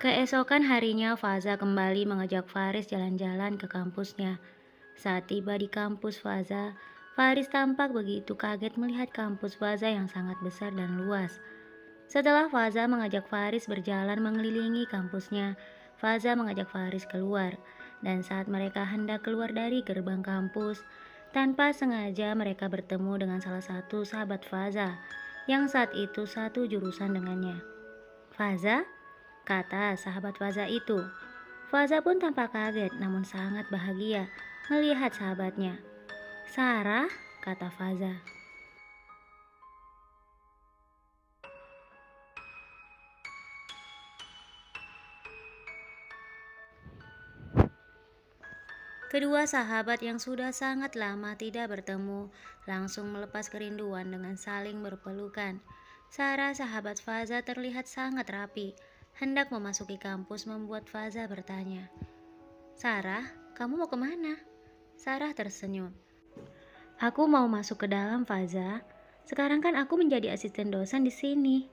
Keesokan harinya, Faza kembali mengajak Faris jalan-jalan ke kampusnya. Saat tiba di kampus Faza, Faris tampak begitu kaget melihat kampus Faza yang sangat besar dan luas. Setelah Faza mengajak Faris berjalan mengelilingi kampusnya, Faza mengajak Faris keluar. Dan saat mereka hendak keluar dari gerbang kampus, tanpa sengaja mereka bertemu dengan salah satu sahabat Faza, yang saat itu satu jurusan dengannya. "Faza?" kata sahabat Faza itu. Faza pun tampak kaget namun sangat bahagia melihat sahabatnya. "Sarah?" kata Faza. Kedua sahabat yang sudah sangat lama tidak bertemu langsung melepas kerinduan dengan saling berpelukan. Sarah, sahabat Faza, terlihat sangat rapi. Hendak memasuki kampus membuat Faza bertanya, "Sarah, kamu mau kemana?" Sarah tersenyum. "Aku mau masuk ke dalam, Faza. Sekarang kan aku menjadi asisten dosen di sini."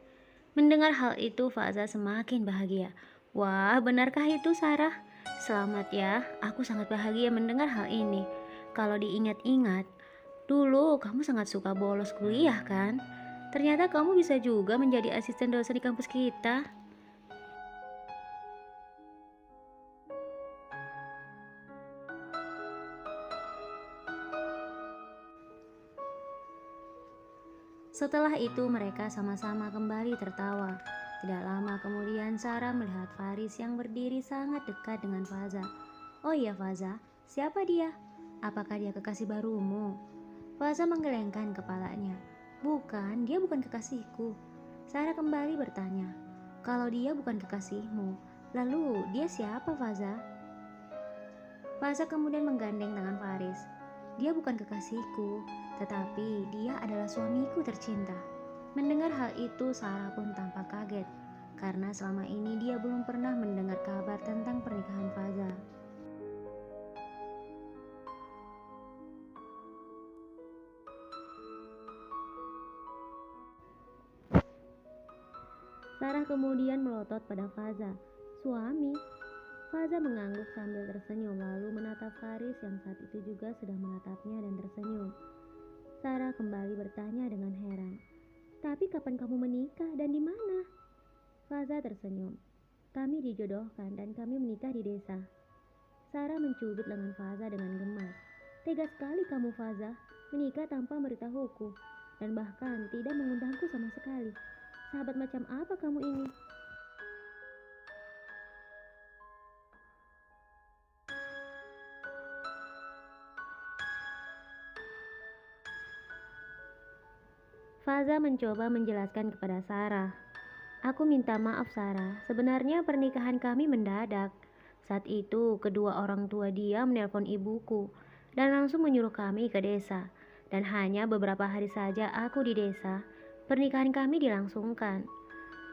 Mendengar hal itu, Faza semakin bahagia. "Wah, benarkah itu, Sarah? Selamat ya, aku sangat bahagia mendengar hal ini. Kalau diingat-ingat, dulu kamu sangat suka bolos kuliah kan? Ternyata kamu bisa juga menjadi asisten dosen di kampus kita." Setelah itu mereka sama-sama kembali tertawa. Tidak lama kemudian Sarah melihat Faris yang berdiri sangat dekat dengan Faza. "Oh iya Faza, siapa dia? Apakah dia kekasih barumu?" Faza menggelengkan kepalanya. "Bukan, dia bukan kekasihku." Sarah kembali bertanya, "Kalau dia bukan kekasihmu, lalu dia siapa Faza?" Faza kemudian menggandeng tangan Faris. "Dia bukan kekasihku, tetapi dia adalah suamiku tercinta." Mendengar hal itu, Sarah pun tampak kaget, karena selama ini dia belum pernah mendengar kabar tentang pernikahan Faza. Sarah kemudian melotot pada Faza. "Suami?" Faza mengangguk sambil tersenyum lalu menatap Faris yang saat itu juga sedang menatapnya dan tersenyum. Sarah kembali bertanya dengan heran, "Tapi kapan kamu menikah dan di mana?" Faza tersenyum. "Kami dijodohkan dan kami menikah di desa." Sarah mencubit lengan Faza dengan gemas. "Tega sekali kamu Faza, menikah tanpa memberitahuku, dan bahkan tidak mengundangku sama sekali. Sahabat macam apa kamu ini?" Faza mencoba menjelaskan kepada Sarah. "Aku minta maaf Sarah, sebenarnya pernikahan kami mendadak. Saat itu kedua orang tua dia menelpon ibuku dan langsung menyuruh kami ke desa. Dan hanya beberapa hari saja aku di desa, pernikahan kami dilangsungkan."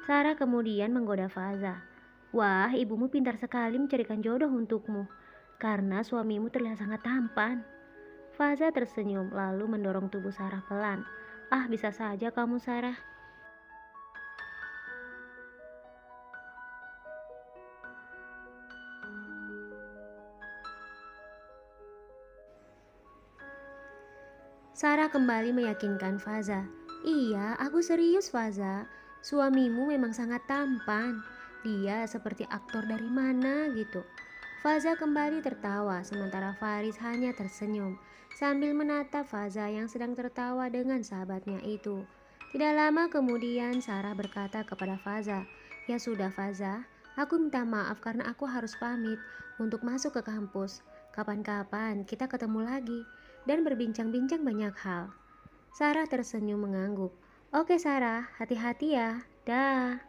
Sarah kemudian menggoda Faza. "Wah, ibumu pintar sekali mencarikan jodoh untukmu, karena suamimu terlihat sangat tampan." Faza tersenyum lalu mendorong tubuh Sarah pelan. "Ah, bisa saja kamu Sarah." Sarah kembali meyakinkan Faza. "Iya, aku serius Faza. Suamimu memang sangat tampan. Dia seperti aktor dari mana gitu." Faza kembali tertawa sementara Faris hanya tersenyum sambil menatap Faza yang sedang tertawa dengan sahabatnya itu. Tidak lama kemudian Sarah berkata kepada Faza, "Ya sudah Faza, aku minta maaf karena aku harus pamit untuk masuk ke kampus. Kapan-kapan kita ketemu lagi dan berbincang-bincang banyak hal." Sarah tersenyum mengangguk. "Oke Sarah, hati-hati ya. Dah."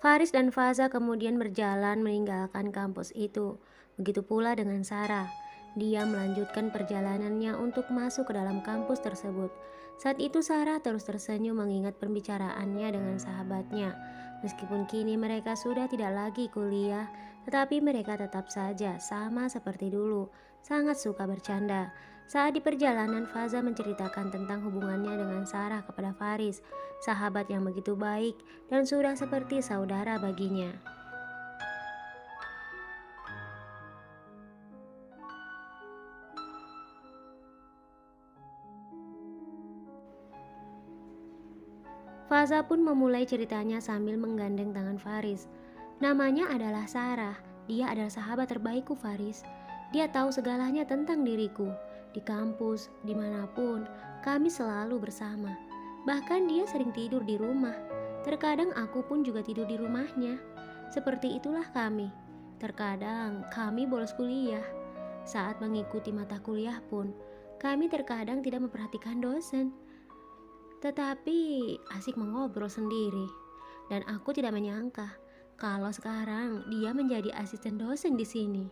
Faris dan Faza kemudian berjalan meninggalkan kampus itu. Begitu pula dengan Sarah. Dia melanjutkan perjalanannya untuk masuk ke dalam kampus tersebut. Saat itu Sarah terus tersenyum mengingat pembicaraannya dengan sahabatnya. Meskipun kini mereka sudah tidak lagi kuliah, tetapi mereka tetap saja sama seperti dulu, sangat suka bercanda. Saat di perjalanan, Faza menceritakan tentang hubungannya dengan Sarah kepada Faris, sahabat yang begitu baik dan sudah seperti saudara baginya. Faza pun memulai ceritanya sambil menggandeng tangan Faris. Namanya adalah Sarah. Dia adalah sahabat terbaikku, Faris. Dia tahu segalanya tentang diriku. Di kampus, dimanapun, kami selalu bersama. Bahkan dia sering tidur di rumah. Terkadang aku pun juga tidur di rumahnya. Seperti itulah kami. Terkadang kami bolos kuliah. Saat mengikuti mata kuliah pun, kami terkadang tidak memperhatikan dosen, tetapi asik mengobrol sendiri. Dan aku tidak menyangka kalau sekarang dia menjadi asisten dosen di sini.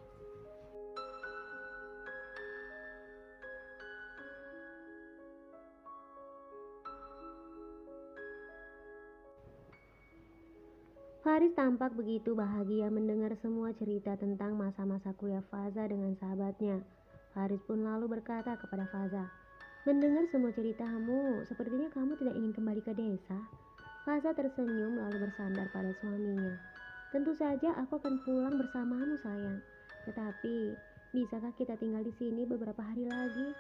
Faris tampak begitu bahagia mendengar semua cerita tentang masa-masa kuliah Faza dengan sahabatnya. Faris pun lalu berkata kepada Faza, "Mendengar semua ceritamu, sepertinya kamu tidak ingin kembali ke desa." Faza tersenyum lalu bersandar pada suaminya. "Tentu saja aku akan pulang bersamamu, sayang. Tetapi, bisakah kita tinggal di sini beberapa hari lagi?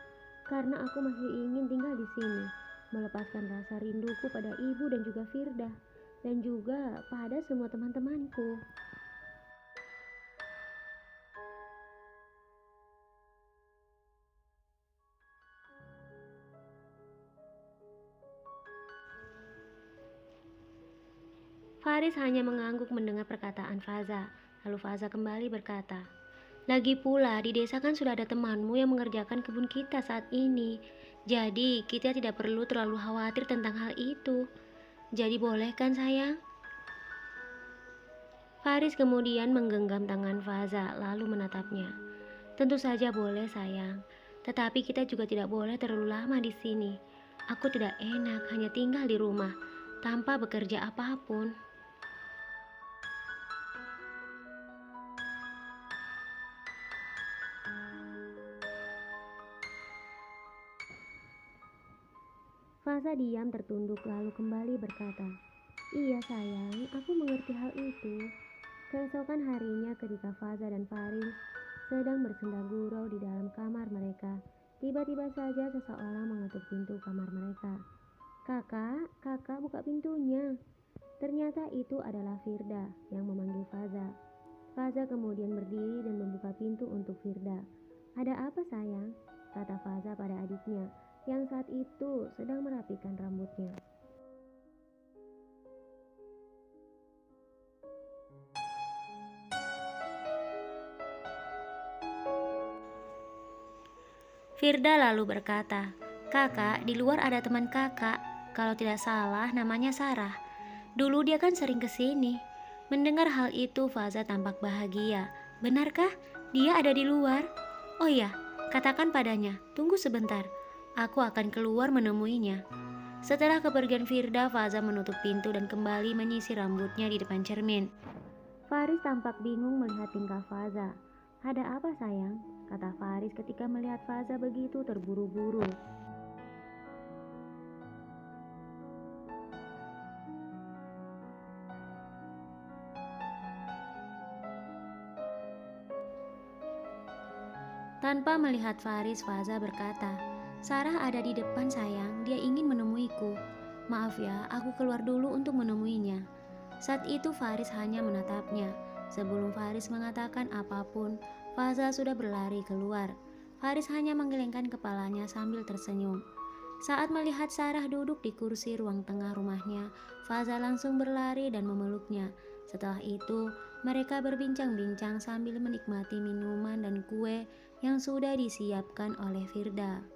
Karena aku masih ingin tinggal di sini, melepaskan rasa rinduku pada ibu dan juga Firda, dan juga pada semua teman-temanku." Faris hanya mengangguk mendengar perkataan Faza. Lalu Faza kembali berkata, "Lagi pula di desa kan sudah ada temanmu yang mengerjakan kebun kita saat ini. Jadi kita tidak perlu terlalu khawatir tentang hal itu. Jadi boleh kan, sayang?" Faris kemudian menggenggam tangan Faza lalu menatapnya. "Tentu saja boleh, sayang. Tetapi kita juga tidak boleh terlalu lama di sini. Aku tidak enak hanya tinggal di rumah tanpa bekerja apapun." Faza diam tertunduk lalu kembali berkata, "Iya sayang, aku mengerti hal itu." Keesokan harinya ketika Faza dan Faris sedang bersenda gurau di dalam kamar mereka, tiba-tiba saja seseorang mengetuk pintu kamar mereka. "Kakak, kakak buka pintunya." Ternyata itu adalah Firda yang memanggil Faza. Faza kemudian berdiri dan membuka pintu untuk Firda. "Ada apa, sayang?" kata Faza pada adiknya yang saat itu sedang merapikan rambutnya. Firda lalu berkata, "Kakak, di luar ada teman kakak. Kalau tidak salah namanya Sarah. Dulu dia kan sering kesini." Mendengar hal itu, Faza tampak bahagia. "Benarkah dia ada di luar? Oh ya, katakan padanya, tunggu sebentar. Aku akan keluar menemuinya." Setelah kepergian Firda, Faza menutup pintu dan kembali menyisir rambutnya di depan cermin. Faris tampak bingung melihat tingkah Faza. "Ada apa, sayang?" kata Faris ketika melihat Faza begitu terburu-buru. Tanpa melihat Faris, Faza berkata, "Sarah ada di depan, sayang. Dia ingin menemuiku. Maaf ya, aku keluar dulu untuk menemuinya." Saat itu Faris hanya menatapnya. Sebelum Faris mengatakan apapun, Faza sudah berlari keluar. Faris hanya menggelengkan kepalanya sambil tersenyum. Saat melihat Sarah duduk di kursi ruang tengah rumahnya, Faza langsung berlari dan memeluknya. Setelah itu, mereka berbincang-bincang sambil menikmati minuman dan kue yang sudah disiapkan oleh Firda.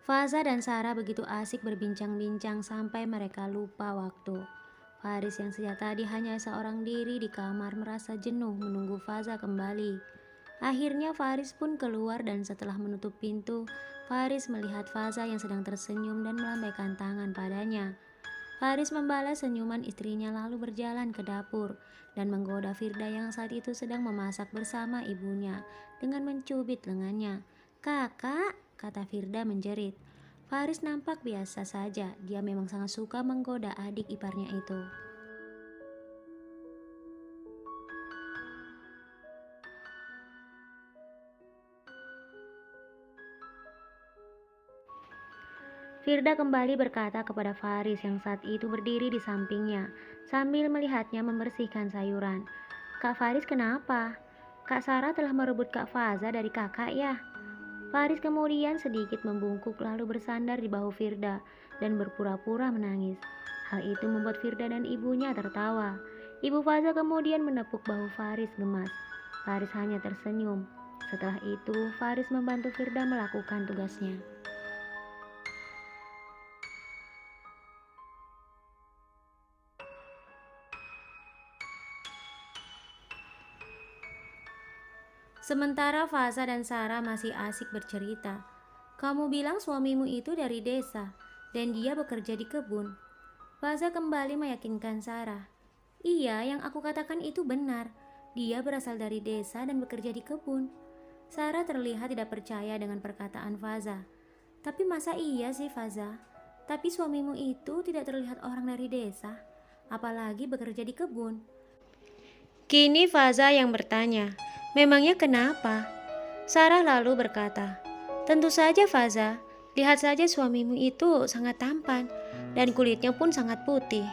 Faza dan Sarah begitu asik berbincang-bincang sampai mereka lupa waktu. Faris yang sejak tadi hanya seorang diri di kamar merasa jenuh menunggu Faza kembali. Akhirnya Faris pun keluar dan setelah menutup pintu, Faris melihat Faza yang sedang tersenyum dan melambaikan tangan padanya. Faris membalas senyuman istrinya lalu berjalan ke dapur dan menggoda Firda yang saat itu sedang memasak bersama ibunya dengan mencubit lengannya. "Kakak," kata Firda menjerit. Faris nampak biasa saja, dia memang sangat suka menggoda adik iparnya itu. Firda kembali berkata kepada Faris yang saat itu berdiri di sampingnya sambil melihatnya membersihkan sayuran. "Kak Faris kenapa? Kak Sarah telah merebut Kak Faza dari kakak ya?" Faris kemudian sedikit membungkuk lalu bersandar di bahu Firda dan berpura-pura menangis. Hal itu membuat Firda dan ibunya tertawa. Ibu Faza kemudian menepuk bahu Faris gemas. Faris hanya tersenyum. Setelah itu, Faris membantu Firda melakukan tugasnya. Sementara Faza dan Sarah masih asik bercerita. "Kamu bilang suamimu itu dari desa dan dia bekerja di kebun." Faza kembali meyakinkan Sarah. "Iya, yang aku katakan itu benar. Dia berasal dari desa dan bekerja di kebun." Sarah terlihat tidak percaya dengan perkataan Faza. "Tapi masa iya sih Faza? Tapi suamimu itu tidak terlihat orang dari desa, apalagi bekerja di kebun." Kini Faza yang bertanya, "Memangnya kenapa?" Sarah lalu berkata, "Tentu saja Faza, lihat saja suamimu itu sangat tampan dan kulitnya pun sangat putih."